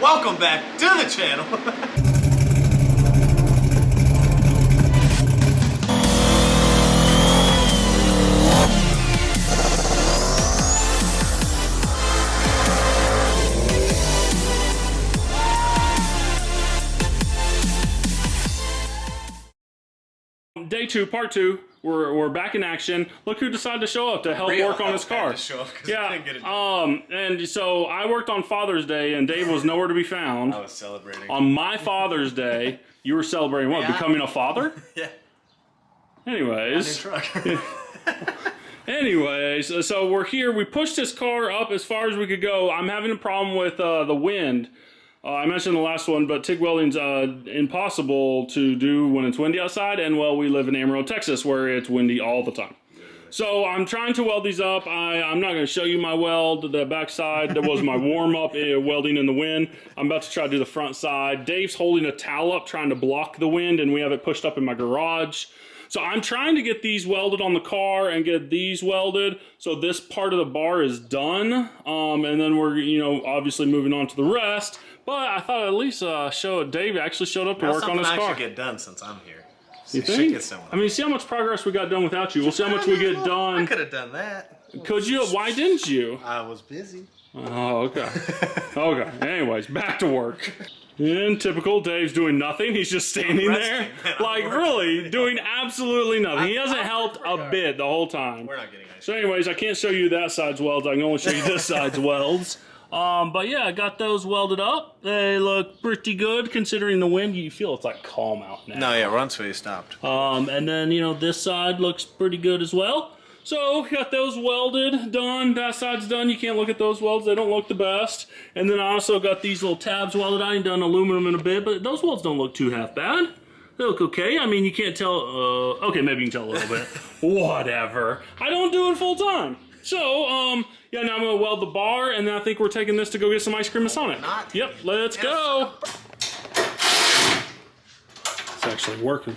Welcome back to the channel. Day 2, part 2. We're back in action. Look who decided to show up to help work on his car. Yeah. And so I worked on Father's Day, and Dave was nowhere to be found. I was celebrating. On my Father's Day, you were celebrating what? Yeah. Becoming a father? Yeah. Anyways. Anyways, so we're here. We pushed this car up as far as we could go. I'm having a problem with the wind. I mentioned the last one, but TIG welding's impossible to do when it's windy outside, and well, we live in Amarillo, Texas, where it's windy all the time. So I'm trying to weld these up. I'm not going to show you my weld, the back side. That was my warm-up welding in the wind. I'm about to try to do the front side. Dave's holding a towel up trying to block the wind, and we have it pushed up in my garage. So I'm trying to get these welded on the car and get these welded. So this part of the bar is done. And then we're, obviously moving on to the rest. But I thought I'd at least Dave actually showed up to work on his car. I should get done since I'm here. You think? I mean, see how much progress we got done without you. We'll see how much we get done. I could have done that. Could you? Why didn't you? I was busy. Oh, okay. Okay. Anyways, back to work. In typical, Dave's doing nothing. He's just standing there. Like, really, doing absolutely nothing. He hasn't helped a bit the whole time. We're not getting ice. So anyways, I can't show you that side's welds. I can only show you this side's welds. But yeah, I got those welded up. They look pretty good considering the wind. You feel it's like calm out now. No, yeah, run till you stopped. And then, this side looks pretty good as well. So, got those welded, done. That side's done. You can't look at those welds. They don't look the best. And then I also got these little tabs welded. I ain't done aluminum in a bit, but those welds don't look too half bad. They look okay. I mean, you can't tell. Okay, maybe you can tell a little bit. Whatever. I don't do it full time. So, yeah, now I'm going to weld the bar, and then I think we're taking this to go get some ice cream and Sonic. Yep, let's go. It's actually working.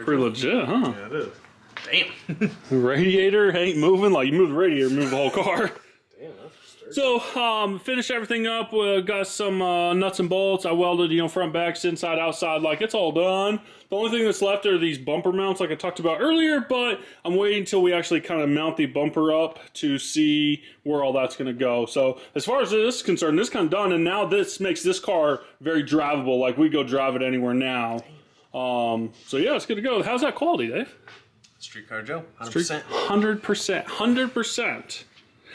Pretty legit, huh? Yeah, it is. Damn. The radiator ain't moving. Like, you move the radiator, move the whole car. Damn, that's sturdy. So, finished everything up. Got some nuts and bolts. I welded, front, backs, inside, outside. Like, it's all done. The only thing that's left are these bumper mounts like I talked about earlier, but I'm waiting until we actually kind of mount the bumper up to see where all that's going to go. So, as far as this is concerned, this is kind of done, and now this makes this car very drivable. Like, we go drive it anywhere now. So yeah, it's good to go. How's that quality, Dave? Streetcar Joe, 100%. 100%. 100%.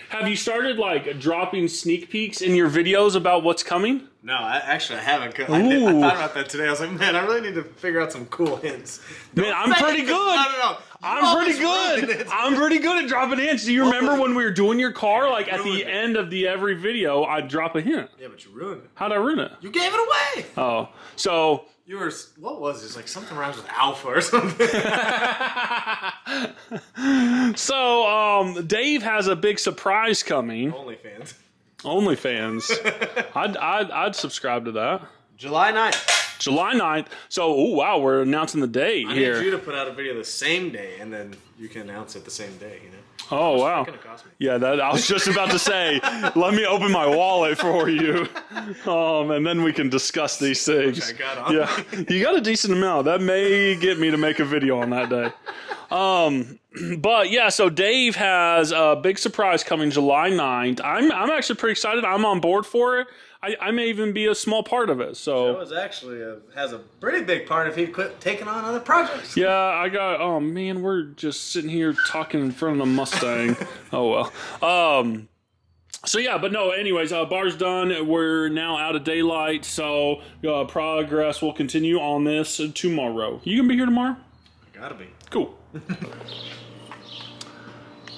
Have you started like dropping sneak peeks in your videos about what's coming? No, I haven't. I thought about that today. I was like, man, I really need to figure out some cool hints. Man, I'm pretty good. No. I'm pretty good. I'm pretty good at dropping hints. Do you remember when we were doing your car? Like at the end of every video, I'd drop a hint. Yeah, but you ruined it. How'd I ruin it? You gave it away. Oh, so... You were, what was this? Like something rhymes with alpha or something. So, Dave has a big surprise coming. OnlyFans. OnlyFans. I'd subscribe to that. July 9th. July 9th. So, oh wow, we're announcing the date here. I need you to put out a video the same day, and then you can announce it the same day, Oh, wow. Gonna cost me? Yeah, I was just about to say, let me open my wallet for you. And then we can discuss these things. Which I got on. Yeah, you got a decent amount. That may get me to make a video on that day. But yeah, so Dave has a big surprise coming July 9th. I'm actually pretty excited. I'm on board for it. I may even be a small part of it. So Joe is actually has a pretty big part if he quit taking on other projects. Yeah, I got. Oh man, we're just sitting here talking in front of the Mustang. Oh well. So yeah, but no. Anyways, bar's done. We're now out of daylight, so progress will continue on this tomorrow. You gonna be here tomorrow? I gotta be. Cool.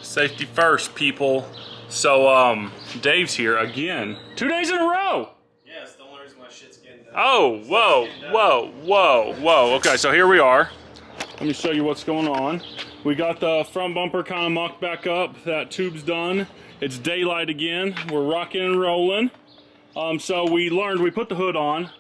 Safety first, people. So, Dave's here again. 2 days in a row! Yeah, it's the only reason my shit's getting done. Oh, whoa. Okay, so here we are. Let me show you what's going on. We got the front bumper kind of mocked back up. That tube's done. It's daylight again. We're rocking and rolling. So we learned, we put the hood on.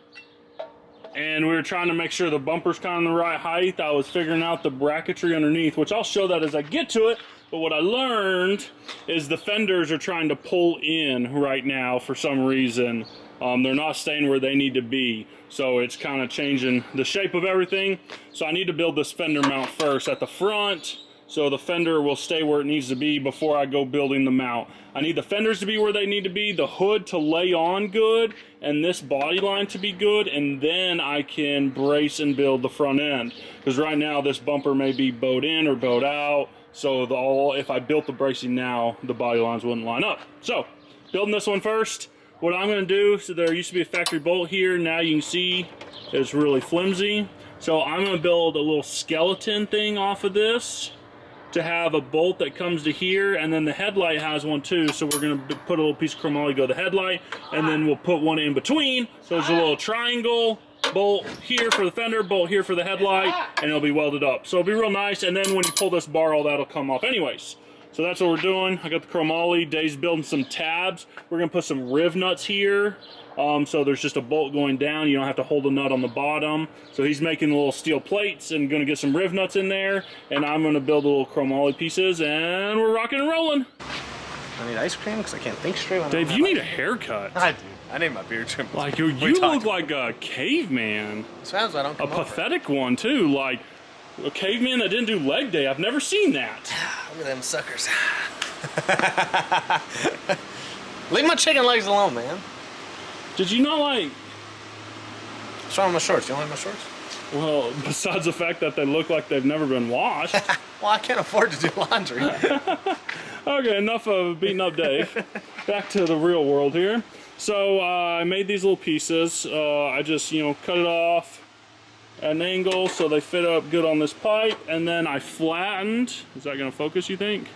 and we were trying to make sure the bumper's kind of in the right height. I was figuring out the bracketry underneath, which I'll show that as I get to it. But what I learned is the fenders are trying to pull in right now for some reason. They're not staying where they need to be. So it's kind of changing the shape of everything. So I need to build this fender mount first at the front, so the fender will stay where it needs to be before I go building the mount. I need the fenders to be where they need to be, the hood to lay on good, and this body line to be good, and then I can brace and build the front end. Because right now this bumper may be bowed in or bowed out, so if I built the bracing now, the body lines wouldn't line up. So, building this one first. What I'm going to do, so there used to be a factory bolt here, now you can see it's really flimsy. So I'm going to build a little skeleton thing off of this to have a bolt that comes to here, and then the headlight has one too, so we're going to put a little piece of chromoly go to the headlight, and then we'll put one in between, so there's a little triangle, bolt here for the fender, bolt here for the headlight, and it'll be welded up. So it'll be real nice, and then when you pull this bar, all that'll come off anyways. So that's what we're doing. I got the chromoly. Dave's building some tabs. We're gonna put some riv nuts here. So there's just a bolt going down. You don't have to hold a nut on the bottom. So he's making the little steel plates and gonna get some riv nuts in there. And I'm gonna build the little chromoly pieces, and we're rocking and rolling. I need ice cream because I can't think straight. Dave, you need a haircut. I do. I need my beard trimmed. Like you look like a caveman. Sounds I don't come a pathetic one too. Like a caveman that didn't do leg day. I've never seen that. Look at them suckers. Leave my chicken legs alone, man. Did you not like... What's wrong with my shorts? You don't like my shorts? Well, besides the fact that they look like they've never been washed. Well, I can't afford to do laundry. Okay, enough of beating up Dave. Back to the real world here. So I made these little pieces. I just, cut it off at an angle so they fit up good on this pipe, and then I flattened. Is that going to focus, you think?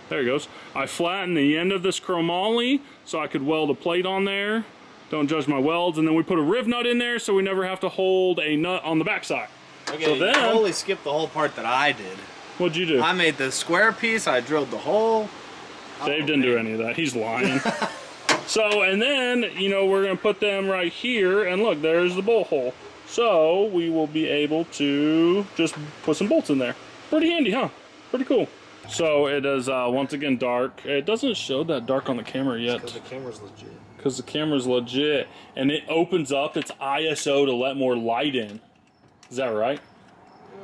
There it goes. I flattened the end of this chromoly so I could weld a plate on there. Don't judge my welds. And then we put a riv nut in there so we never have to hold a nut on the backside. Okay, so then, you totally skipped the whole part that I did. What'd you do? I made the square piece, I drilled the hole. Dave didn't do any of that. He's lying. So, and then, we're going to put them right here, and look, there's the bolt hole. So, we will be able to just put some bolts in there. Pretty handy, huh? Pretty cool. So, it is, once again, dark. It doesn't show that dark on the camera yet. Because the camera's legit. Because the camera's legit. And it opens up its ISO to let more light in. Is that right?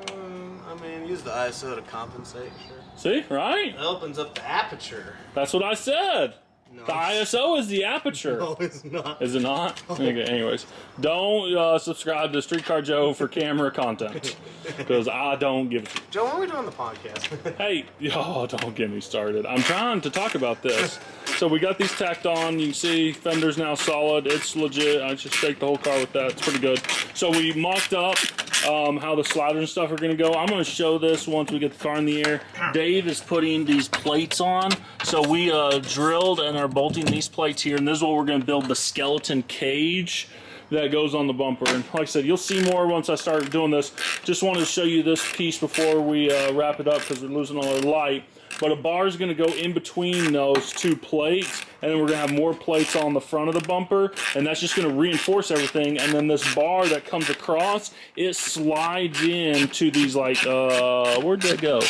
I mean, use the ISO to compensate, sure. See, right? It opens up the aperture. That's what I said. No. The ISO is the aperture. No, it's not. Is it not? Okay, anyways. Don't subscribe to Streetcar Joe for camera content. Because I don't give a shit. Joe, when are we doing the podcast? Hey, don't get me started. I'm trying to talk about this. So we got these tacked on. You can see fender's now solid. It's legit. I just shake the whole car with that. It's pretty good. So we mocked up how the sliders and stuff are going to go. I'm going to show this once we get the car in the air. Dave is putting these plates on. So we drilled and are bolting these plates here. And this is what we're going to build the skeleton cage that goes on the bumper. And like I said, you'll see more once I start doing this. Just wanted to show you this piece before we wrap it up because we're losing all our light. But a bar is going to go in between those two plates, and then we're going to have more plates on the front of the bumper, and that's just going to reinforce everything. And then this bar that comes across, it slides into these, like, where'd they go?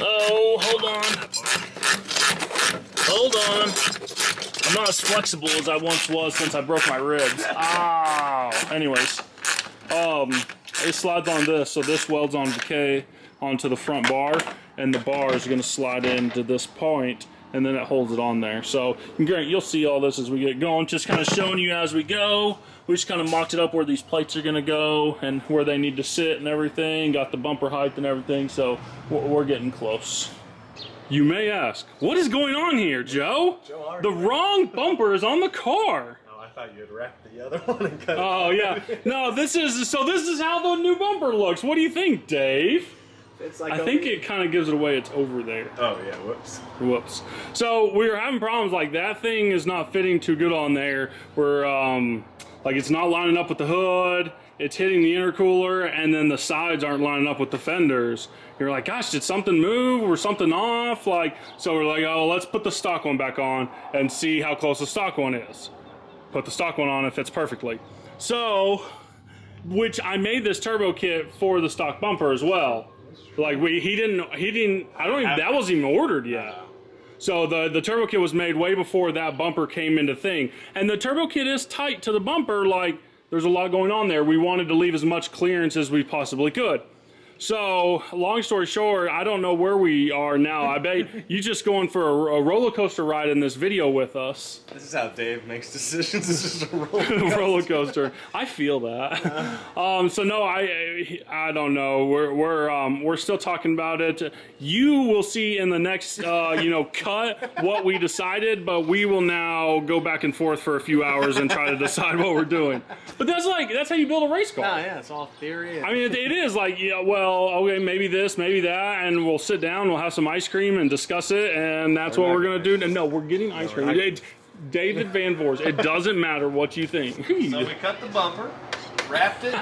Oh, hold on. Hold on. I'm not as flexible as I once was since I broke my ribs. Ow. Anyways, it slides on this, so this welds onto the front bar, and the bar is going to slide into this point, and then it holds it on there. So you'll see all this as we get going, just kind of showing you as we go. We just kind of mocked it up where these plates are going to go and where they need to sit and everything, got the bumper height and everything, so we're getting close. You may ask, what is going on here, Joe? The wrong bumper is on the car. I thought you had wrecked the other one and cut it. Oh yeah, no, this is how the new bumper looks. What do you think, Dave? It's like I think it kind of gives it away it's over there. Oh yeah, whoops. Whoops. So we were having problems like that thing is not fitting too good on there. We're like it's not lining up with the hood, it's hitting the intercooler, and then the sides aren't lining up with the fenders. You're like, gosh, did something move or something off? Like, so we're like, oh, let's put the stock one back on and see how close the stock one is. Put the stock one on, it fits perfectly. So which I made this turbo kit for the stock bumper as well. Like he didn't. I don't even. That wasn't even ordered yet. So the turbo kit was made way before that bumper came into thing. And the turbo kit is tight to the bumper. Like there's a lot going on there. We wanted to leave as much clearance as we possibly could. So, long story short, I don't know where we are now. I bet you just going for a roller coaster ride in this video with us. This is how Dave makes decisions. It's just a roller coaster. Roller coaster. I feel that. So no, I don't know. We're still talking about it. You will see in the next cut what we decided, but we will now go back and forth for a few hours and try to decide what we're doing. But that's how you build a race car. Oh, yeah, it's all theory. I mean, it is like, well, okay, maybe this, maybe that, and we'll sit down, we'll have some ice cream and discuss it, and that's what we're going to do. No, we're getting ice cream. David Van Voris, it doesn't matter what you think. So we cut the bumper, wrapped it.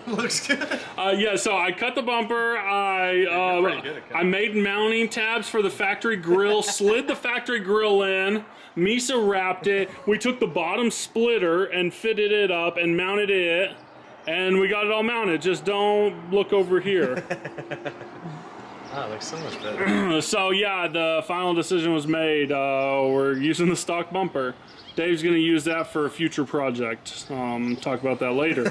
Looks good. Yeah, so I cut the bumper. I made mounting tabs for the factory grill, slid the factory grill in. Misa wrapped it. We took the bottom splitter and fitted it up and mounted it. And we got it all mounted. Just don't look over here. Oh, it looks so much better. So yeah, the final decision was made. We're using the stock bumper. Dave's going to use that for a future project. Talk about that later.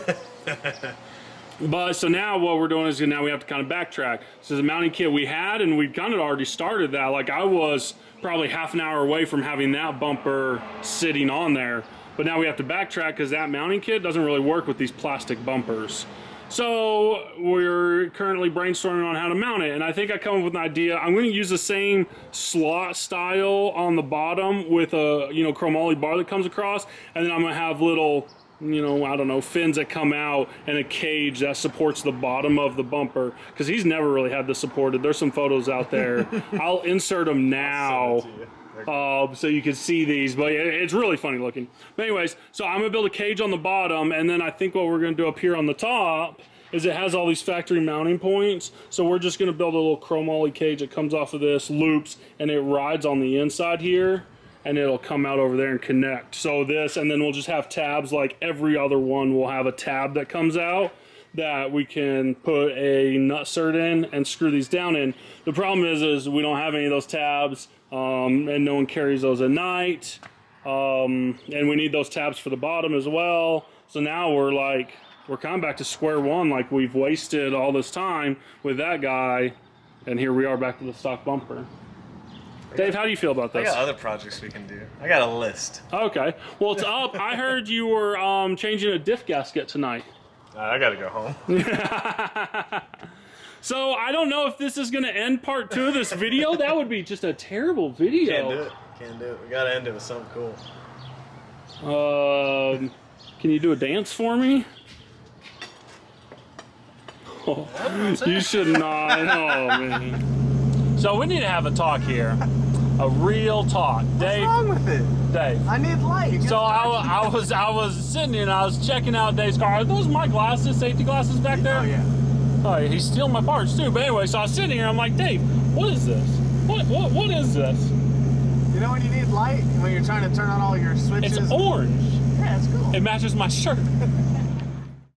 But so now what we're doing is now we have to kind of backtrack. So the mounting kit we had, and we kind of already started that. Like I was probably half an hour away from having that bumper sitting on there. But now we have to backtrack because that mounting kit doesn't really work with these plastic bumpers. So we're currently brainstorming on how to mount it. And I think I come up with an idea. I'm going to use the same slot style on the bottom with a chromoly bar that comes across. And then I'm going to have little, I don't know, fins that come out and a cage that supports the bottom of the bumper. Because he's never really had this supported. There's some photos out there. I'll insert them now. So you can see these, but it's really funny looking. But anyways, so I'm gonna build a cage on the bottom, and then I think what we're gonna do up here on the top is it has all these factory mounting points. So we're just gonna build a little chromoly cage that comes off of this, loops, and it rides on the inside here, and it'll come out over there and connect. So this, and then we'll just have tabs like every other one will have a tab that comes out that we can put a nut cert in and screw these down in. The problem is we don't have any of those tabs. And no one carries those at night, and we need those tabs for the bottom as well. So now we're kind of back to square one. Like we've wasted all this time with that guy, and here we are back to the stock bumper. Dave, how do you feel about this? I got other projects we can do. I got a list. Okay, well it's up. I heard you were changing a diff gasket tonight. I gotta go home. So I don't know if this is going to end part 2 of this video. That would be just a terrible video. Can't do it. We gotta end it with something cool. Can you do a dance for me? Oh, you should not. Oh man. So we need to have a talk here. A real talk. Dave. What's wrong with it? Dave. I need light. So I was sitting here and I was checking out Dave's car. Are those my glasses, safety glasses back there? Oh yeah. Oh, he's stealing my parts too. But anyway, so I was sitting here. I'm like, Dave, what is this? What is this? You know when you need light? When you're trying to turn on all your switches? It's orange. Yeah, it's cool. It matches my shirt.